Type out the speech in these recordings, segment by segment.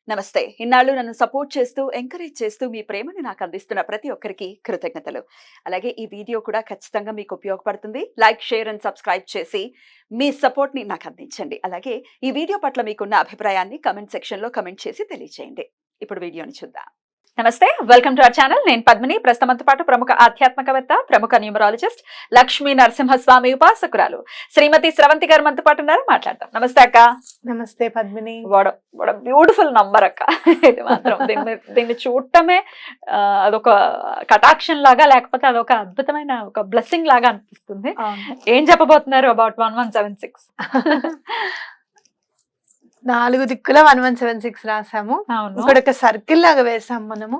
నమస్తే. ఇన్నాళ్ళు నన్ను సపోర్ట్ చేస్తూ, ఎంకరేజ్ చేస్తూ మీ ప్రేమని నాకు అందిస్తున్న ప్రతి ఒక్కరికి కృతజ్ఞతలు. అలాగే ఈ వీడియో కూడా ఖచ్చితంగా మీకు ఉపయోగపడుతుంది. లైక్, షేర్ అండ్ సబ్స్క్రైబ్ చేసి మీ సపోర్ట్‌ని నాకు అందించండి. అలాగే ఈ వీడియో పట్ల మీకున్న అభిప్రాయాన్ని కామెంట్ సెక్షన్‌లో కామెంట్ చేసి తెలియజేయండి. ఇప్పుడు వీడియోని చూద్దాం. నమస్తే, వెల్కమ్ టు అవర్ ఛానల్. నేను పద్మిని. ప్రస్తుతంతో పాటు ప్రముఖ ఆధ్యాత్మికవేత్త, ప్రముఖ న్యూమరాలజిస్ట్, లక్ష్మీ నరసింహస్వామి ఉపాసకురాలు శ్రీమతి స్రవంతి గారు మనతో పాటు ఉన్నారు. మాట్లాడతాం. నమస్తే అక్క. నమస్తే పద్మిని. బ్యూటిఫుల్ నంబర్ అక్క. ఇది మాత్రం దీన్ని చూడటమే అదొక కటాక్షం లాగా, లేకపోతే అదొక అద్భుతమైన ఒక బ్లెస్సింగ్ లాగా అనిపిస్తుంది. ఏం చెప్పబోతున్నారు అబౌట్ 1176? 4 దిక్కుల 1176 రాసాము. ఇక్కడ ఒక సర్కిల్ లాగా వేసాం మనము.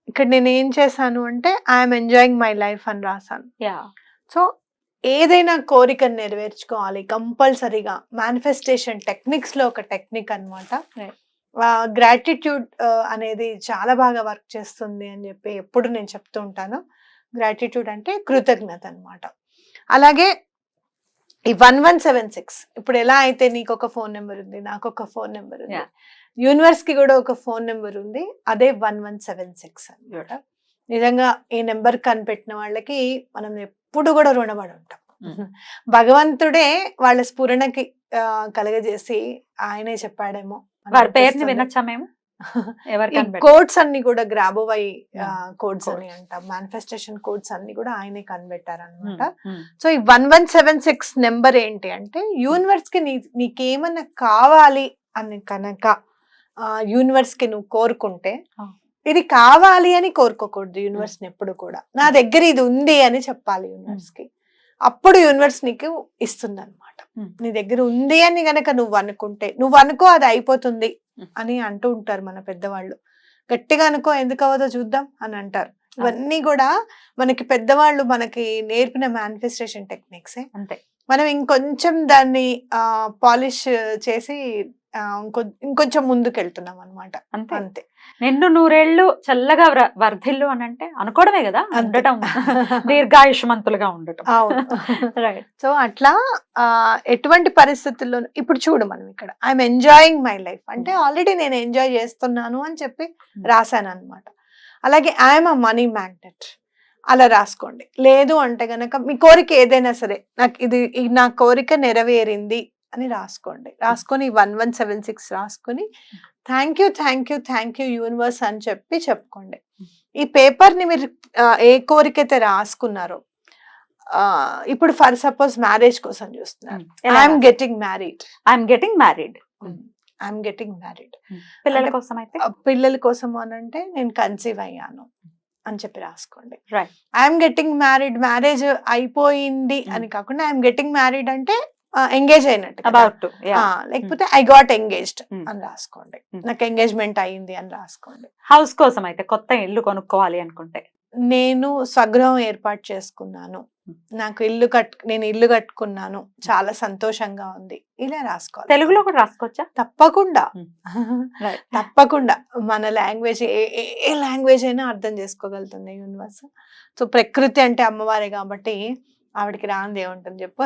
ఇక్కడ నేను ఏం చేశాను అంటే ఐఎమ్ ఎంజాయింగ్ మై లైఫ్ అని రాసాను. సో ఏదైనా కోరికను నెరవేర్చుకోవాలి కంపల్సరీగా. మేనిఫెస్టేషన్ టెక్నిక్స్ లో ఒక టెక్నిక్ అన్నమాట. గ్రాటిట్యూడ్ అనేది చాలా బాగా వర్క్ చేస్తుంది అని చెప్పి ఎప్పుడు నేను చెప్తూ ఉంటాను. గ్రాటిట్యూడ్ అంటే కృతజ్ఞత అన్నమాట. అలాగే ఈ 1176 ఇప్పుడు ఎలా అయితే నీకు ఒక ఫోన్ నెంబర్ ఉంది, నాకు ఒక ఫోన్ నెంబర్ ఉంది, యూనివర్స్ కి కూడా ఒక ఫోన్ నెంబర్ ఉంది, అదే 1176 అన్నమాట. నిజంగా ఈ నెంబర్ కనిపెట్టిన వాళ్ళకి మనం ఎప్పుడు కూడా రుణపడి ఉంటాం. భగవంతుడే వాళ్ళ స్ఫురణకి కలగజేసి ఆయనే చెప్పాడేమో. పేరుని వినొచ్చా మేము? కోడ్స్ అన్ని కూడా గ్రాబోవై కోడ్స్ అని అంటాం. మేనిఫెస్టేషన్ కోడ్స్ అన్ని కూడా ఆయనే కనిపెట్టారనమాట. సో ఈ 1176 నెంబర్ ఏంటి అంటే యూనివర్స్ కి నీకేమన్నా కావాలి అని కనుక యూనివర్స్ కి నువ్వు కోరుకుంటే, ఇది కావాలి అని కోరుకోకూడదు యూనివర్స్ ని ఎప్పుడు కూడా. నా దగ్గర ఇది ఉంది అని చెప్పాలి యూనివర్స్ కి. అప్పుడు యూనివర్స్ నీకు ఇస్తుంది అనమాట. నీ దగ్గర ఉంది అని గనక నువ్వు అనుకుంటే, నువ్వు అనుకో అది అయిపోతుంది అని అంటూ ఉంటారు మన పెద్దవాళ్ళు. గట్టిగా అనుకో, ఎందుకు అవ్వదో చూద్దాం అని అంటారు. ఇవన్నీ కూడా మనకి పెద్దవాళ్ళు మనకి నేర్పిన మేనిఫెస్టేషన్ టెక్నిక్సే. అంతే. మనం ఇంకొంచెం దాన్ని పాలిష్ చేసి ఇంకొంచెం ముందుకెళ్తున్నాం అనమాట. అంతే. నిండు నూరేళ్లు చల్లగా వర్ధిల్లు అని అంటే అనుకోవడమే కదా, ఉండటం, దీర్ఘాయుష్మంతులుగా ఉండటం. రైట్. సో అట్లా ఎటువంటి పరిస్థితుల్లో ఇప్పుడు చూడు, మనం ఇక్కడ ఐఎమ్ ఎంజాయింగ్ మై లైఫ్ అంటే ఆల్రెడీ నేను ఎంజాయ్ చేస్తున్నాను అని చెప్పి రాశాను అనమాట. అలాగే ఐఎమ్ అ మనీ మ్యాగ్నెట్ అలా రాసుకోండి. లేదు అంటే గనక మీ కోరిక ఏదైనా సరే, నాకు ఇది నా కోరిక నెరవేరింది అని రాసుకోండి. రాసుకొని 1176 రాసుకొని థ్యాంక్ యూ యూనివర్స్ అని చెప్పి చెప్పుకోండి. ఈ పేపర్ ని మీరు ఏ కోరికైతే రాసుకున్నారో, ఇప్పుడు ఫర్ సపోజ్ మ్యారేజ్ కోసం చూస్తున్నారు. I'm getting married. పిల్లల కోసం అయితే, పిల్లల కోసం అని అంటే నేను కన్సీవ్ అయ్యాను అని చెప్పి రాసుకోండి. ఐఎమ్ గెటింగ్ మ్యారీడ్, మ్యారేజ్ అయిపోయింది అని కాకుండా ఐఎమ్ గెటింగ్ మ్యారీడ్ అంటే ఎంగేజ్ అయినట్టు, లేకపోతే ఐ గాట్ ఎంగేజ్డ్ అని రాసుకోండి. నాకు ఎంగేజ్మెంట్ అయ్యింది అని రాసుకోండి. హౌస్ కోసం అయితే, కొత్త ఇల్లు కొనుక్కోవాలి అనుకుంటే, నేను స్వగృహం ఏర్పాటు చేసుకున్నాను, నాకు నేను ఇల్లు కట్టుకున్నాను, చాలా సంతోషంగా ఉంది, ఇలా రాసుకోవాలి. తెలుగులో కూడా రాసుకోవచ్చా? తప్పకుండా మన లాంగ్వేజ్ ఏ లాంగ్వేజ్ అయినా అర్థం చేసుకోగలుగుతుంది యూనివర్స్. సో ప్రకృతి అంటే అమ్మవారే కాబట్టి ఆవిడకి రాంది ఏముంటుంది చెప్పు.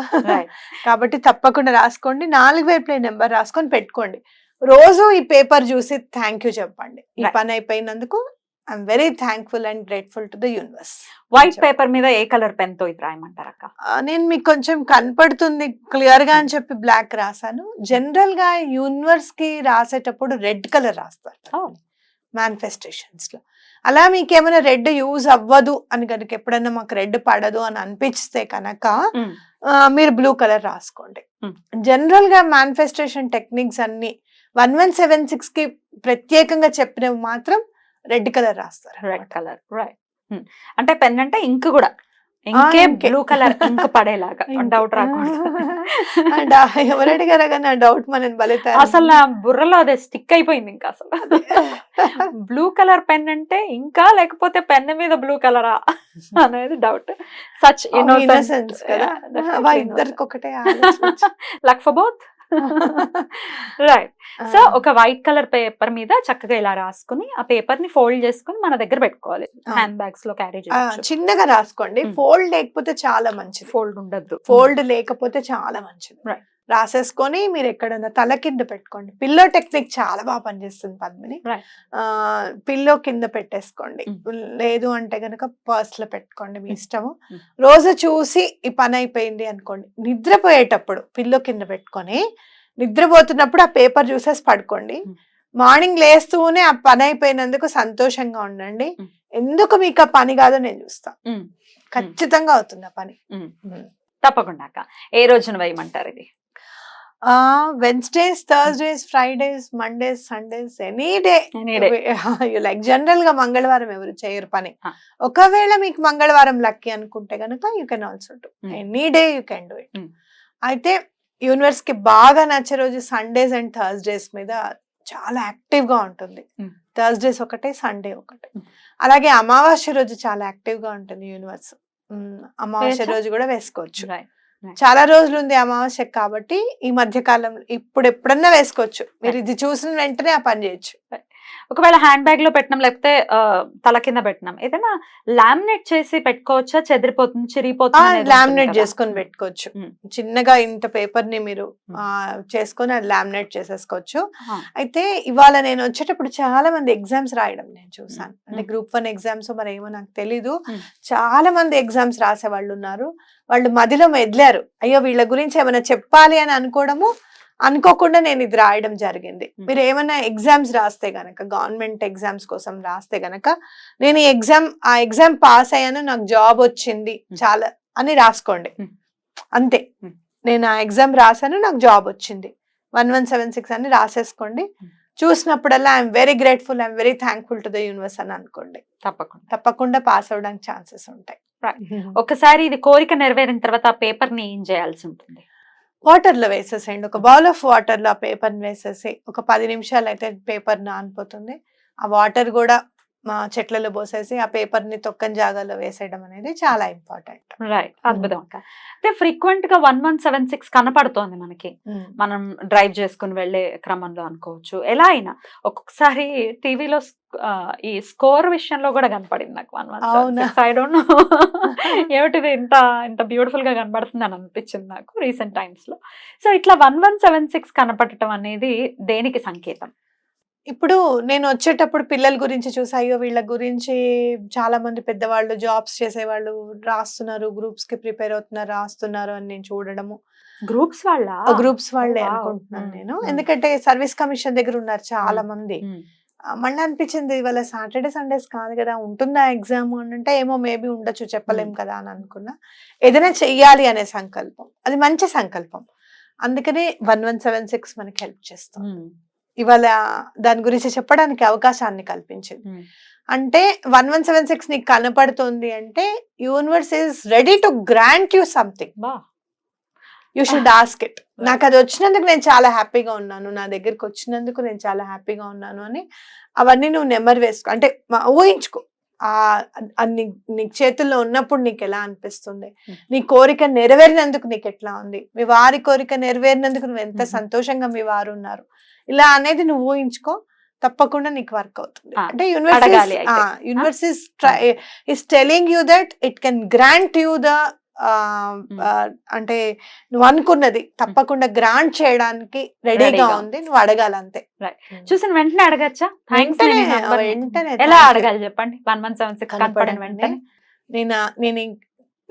కాబట్టి తప్పకుండా రాసుకోండి. 4 వైపుల నెంబర్ రాసుకొని పెట్టుకోండి. రోజు ఈ పేపర్ చూసి థ్యాంక్ యూ చెప్పండి. ఈ పని అయిపోయినందుకు I'm very thankful and grateful to the universe. White paper మీద ఏ కలర్ పెన్ తో ఇది రాయమంటారు అక్క? నేను మీకు కొంచెం కనపడుతుంది క్లియర్ గా అని చెప్పి బ్లాక్ రాసాను. జనరల్ గా యూనివర్స్ కి రాసేటప్పుడు రెడ్ కలర్ రాస్తారు మేనిఫెస్టేషన్స్ లో. అలా మీకేమైనా రెడ్ యూజ్ అవ్వదు అని కనుక, ఎప్పుడన్నా మాకు రెడ్ పడదు అని అనిపిస్తే కనుక మీరు బ్లూ కలర్ రాసుకోండి. జనరల్ గా మేనిఫెస్టేషన్ టెక్నిక్స్ అన్ని 1176 కి ప్రత్యేకంగా చెప్పినవి మాత్రం రెడ్ కలర్ రాస్తారు. Red colour, right. అంటే పెన్ అంటే ఇంక్ కూడా ఇంకే బ్లూ కలర్ ఇంక్ పడేలాగా, డౌట్ రాకూడదు. ఎవరు అడిగారా కానీ ఆ డౌట్ మనం బలితే అసలు నా బుర్రలో అదే స్టిక్ అయిపోయింది. ఇంకా అసలు బ్లూ కలర్ పెన్ అంటే ఇంకా, లేకపోతే పెన్ మీద బ్లూ కలరా అనేది డౌట్. సచ్ ఇన్నోసెన్స్ కదా, ఇద్దరికి ఒకటే. Luck for both. Right. So ఒక వైట్ కలర్ పేపర్ మీద చక్కగా ఇలా రాసుకుని ఆ పేపర్ ని ఫోల్డ్ చేసుకుని మన దగ్గర పెట్టుకోవాలి. హ్యాండ్ బ్యాగ్స్ లో క్యారీ చేయొచ్చు. చిన్నగా రాసుకోండి. ఫోల్డ్ లేకపోతే చాలా మంచిది. ఫోల్డ్ ఉండద్దు. ఫోల్డ్ లేకపోతే చాలా మంచిది. రాసేసుకొని మీరు ఎక్కడన్నా తల కింద పెట్టుకోండి. పిల్లో టెక్నిక్ చాలా బాగా పనిచేస్తుంది పద్మిని. పిల్లో కింద పెట్టేసుకోండి, లేదు అంటే గనక పర్స్ లో పెట్టుకోండి, మీ ఇష్టము. రోజు చూసి ఈ పని అయిపోయింది అనుకోండి, నిద్రపోయేటప్పుడు పిల్లో కింద పెట్టుకొని నిద్రపోతున్నప్పుడు ఆ పేపర్ చూసేసి పడుకోండి. మార్నింగ్ లేస్తూనే ఆ పని అయిపోయినందుకు సంతోషంగా ఉండండి. ఎందుకు మీకు ఆ పని కాదో నేను చూస్తా, ఖచ్చితంగా అవుతుంది ఆ పని. తప్పకుండా అక్క. ఏ రోజున వేయమంటారు ఇది? Wednesdays, Thursdays, Fridays, Mondays, Sundays, any day you like. General గా మంగళవారం ఎవరు చేయరు పని. ఒకవేళ మీకు మంగళవారం లక్కీ అనుకుంటే గనుక you can also do any day, you can do it. అయితే యూనివర్స్ కి బాగా నచ్చే రోజు సండేస్ అండ్ థర్స్డేస్ మీద చాలా యాక్టివ్ గా ఉంటుంది. థర్స్డేస్ ఒకటే, సండే ఒకటే. అలాగే అమావాస్య రోజు చాలా యాక్టివ్ గా ఉంటుంది యూనివర్స్. అమావాస్య రోజు కూడా వేసుకోవచ్చు. చాలా రోజులు ఉంది అమావాస్య కాబట్టి ఈ మధ్య కాలం ఇప్పుడు ఎప్పుడన్నా వేసుకోవచ్చు. మీరు ఇది చూసిన వెంటనే ఆ పని చేయొచ్చు. ఒకవేళ హ్యాండ్ బ్యాగ్ లో పెట్టినాం, లేకపోతే తల కింద పెట్టినాం, ఏదైనా లామినేట్ చేసి పెట్టుకోవచ్చా? చెదిరిపోతుంది, చిరిగిపోతుంది? లామినేట్ చేసుకొని పెట్టుకోవచ్చు. చిన్నగా ఇంత పేపర్ ని మీరు చేసుకొని అది లామినేట్ చేసేసుకోవచ్చు. అయితే ఇవాళ నేను వచ్చేటప్పుడు చాలా మంది ఎగ్జామ్స్ రాయడం నేను చూసాను. అంటే గ్రూప్ 1 ఎగ్జామ్స్ మరి ఏమో నాకు తెలీదు. చాలా మంది ఎగ్జామ్స్ రాసే వాళ్ళు ఉన్నారు. వాళ్ళు మదిలో మెదిలారు, అయ్యో వీళ్ళ గురించి ఏమైనా చెప్పాలి అని అనుకోవడము, అనుకోకుండా నేను ఇది రాయడం జరిగింది. మీరు ఏమైనా ఎగ్జామ్స్ రాస్తే గనక, గవర్నమెంట్ ఎగ్జామ్స్ కోసం రాస్తే గనక, నేను ఈ ఆ ఎగ్జామ్ పాస్ అయ్యాను, నాకు జాబ్ వచ్చింది చాలా అని రాసుకోండి. అంతే, నేను ఆ ఎగ్జామ్ రాశాను, నాకు జాబ్ వచ్చింది 1176 అని రాసేసుకోండి. చూసినప్పుడల్లా I'm very grateful, I'm very thankful to the universe అని అనుకోండి. తప్పకుండా పాస్ అవడానికి ఛాన్సెస్ ఉంటాయి. ఒకసారి ఇది కోరిక నెరవేరిన తర్వాత ఆ పేపర్ ని ఏం చేయాల్సి ఉంటుంది? వాటర్ లో వేసేసేయండి. ఒక బౌల్ ఆఫ్ వాటర్ లో ఆ పేపర్ వేసేసి ఒక 10 నిమిషాలు అయితే పేపర్ నానిపోతుంది. ఆ వాటర్ కూడా చెట్లలో పోసేసి ఆ పేపర్ ని తొక్కని జాగాలో వేసేయడం అనేది చాలా ఇంపార్టెంట్. రైట్, అద్భుతం అక్క. అయితే ఫ్రీక్వెంట్ గా 1176 కనపడుతోంది మనకి, మనం డ్రైవ్ చేసుకుని వెళ్లే క్రమంలో అనుకోవచ్చు. ఎలా అయినా ఒక్కొక్కసారి టీవీలో ఈ స్కోర్ విషయంలో కూడా కనపడింది నాకు 1176. ఐ డోంట్ నో ఏమిటిది ఇంత ఇంత బ్యూటిఫుల్ గా కనబడుతుంది అని అనిపించింది నాకు రీసెంట్ టైమ్స్ లో. సో ఇట్లా 1176 కనపడటం అనేది దేనికి సంకేతం? ఇప్పుడు నేను వచ్చేటప్పుడు పిల్లల గురించి చూసి, అయ్యో వీళ్ళ గురించి చాలా మంది పెద్దవాళ్ళు జాబ్స్ చేసేవాళ్ళు రాస్తున్నారు, గ్రూప్స్ కి ప్రిపేర్ అవుతున్నారు, రాస్తున్నారు అని నేను చూడడము. గ్రూప్స్ వాళ్ళే అనుకుంటున్నాను నేను, ఎందుకంటే సర్వీస్ కమిషన్ దగ్గర ఉన్నారు చాలా మంది. మళ్ళీ అనిపించింది ఇవాళ సాటర్డే సండేస్ కాదు కదా, ఉంటుందా ఎగ్జామ్ అని అంటే, ఏమో మేబీ ఉండొచ్చు, చెప్పలేం కదా అని అనుకున్నా. ఏదైనా చెయ్యాలి అనే సంకల్పం, అది మంచి సంకల్పం. అందుకనే 1176 మనకి హెల్ప్ చేస్తాం. ఇవాళ దాని గురించి చెప్పడానికి అవకాశాన్ని కల్పించింది. అంటే 1176 నీకు కనపడుతుంది అంటే universe is ready to grant you something. You should ask it. నాకు అది వచ్చినందుకు నేను చాలా హ్యాపీగా ఉన్నాను, నా దగ్గరికి వచ్చినందుకు నేను చాలా హ్యాపీగా ఉన్నాను అని అవన్నీ నువ్వు నెంబర్ వేసుకో. అంటే ఊహించుకో, నీ చేతుల్లో ఉన్నప్పుడు నీకు ఎలా అనిపిస్తుంది, నీ కోరిక నెరవేరినందుకు నీకు ఎట్లా ఉంది, మీ వారి కోరిక నెరవేరినందుకు నువ్వు ఎంత సంతోషంగా మీ వారు ఉన్నారు, ఇలా అనేది నువ్వు ఊహించుకో, తప్పకుండా నీకు వర్క్ అవుతుంది. అంటే universe is telling you that it can grant you the అంటే నువ్వు అనుకున్నది తప్పకుండా గ్రాంట్ చేయడానికి రెడీగా ఉంది, నువ్వు అడగాలంతే. చూసిన వెంటనే అడగచ్చా? వెంటనే ఎలా అడగాలి చెప్పండి? 1176 కనపడిన వెంటనే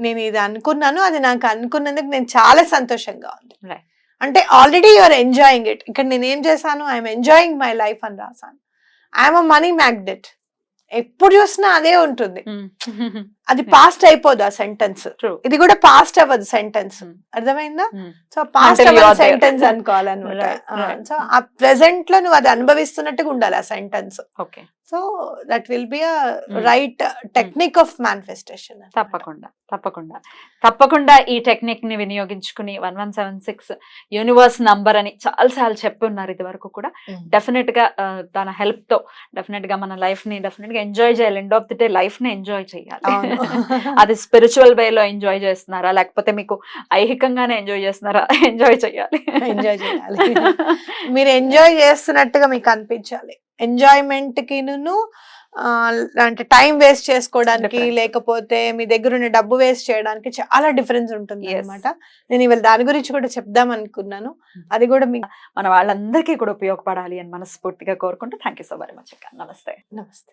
నేను ఇది అనుకున్నాను, అది నాకు అనుకున్నందుకు నేను చాలా సంతోషంగా ఉంది అంటే ఆల్రెడీ యూఆర్ ఎంజాయింగ్ ఇట్. ఇక్కడ నేను ఏం చేశాను, ఐఎమ్ ఎంజాయింగ్ మై లైఫ్ అని రాశాను. ఐఎమ్ అ మనీ మ్యాగ్నెట్, ఎప్పుడు చూసినా అదే ఉంటుంది. అది పాస్ట్ అయిపోదు ఆ సెంటెన్స్, ఇది కూడా పాస్ట్ అవ్వదు సెంటెన్స్. అర్థమైందా? సో పాస్ట్ అవ్వదు సెంటెన్స్ అనుకోవాలన్నమాట. సో ఆ ప్రెసెంట్ లో నువ్వు అది అనుభవిస్తున్నట్టుగా ఉండాలి ఆ sentence. So that will be a right technique of manifestation. తప్పకుండా ఈ టెక్నిక్ ని వినియోగించుకుని 1176 యూనివర్స్ నంబర్ అని చాలాసార్లు చెప్పి ఉన్నారు ఇది వరకు కూడా. డెఫినెట్ గా తన హెల్ప్ తో డెఫినెట్ గా మన లైఫ్ ని డెఫినెట్ గా ఎంజాయ్ చేయాలి. End of the day life ని ఎంజాయ్ చేయాలి. అది స్పిరిచువల్ వేలో ఎంజాయ్ చేస్తున్నారా, లేకపోతే మీకు ఐహికంగానే ఎంజాయ్ చేస్తున్నారా? ఎంజాయ్ చేయాలి. మీరు ఎంజాయ్ చేస్తున్నట్టుగా మీకు అనిపించాలి. ఎంజాయ్మెంట్ కి అంటే టైం వేస్ట్ చేసుకోవడానికి Difference. లేకపోతే మీ దగ్గర ఉన్న డబ్బు వేస్ట్ చేయడానికి చాలా డిఫరెన్స్ ఉంటుంది Yes. అనమాట. నేను ఇవాళ దాని గురించి కూడా చెప్దాం అనుకున్నాను. అది కూడా మీకు మన వాళ్ళందరికీ కూడా ఉపయోగపడాలి అని మనస్ఫూర్తిగా కోరుకుంటూ thank you so very much అక్క. నమస్తే. నమస్తే.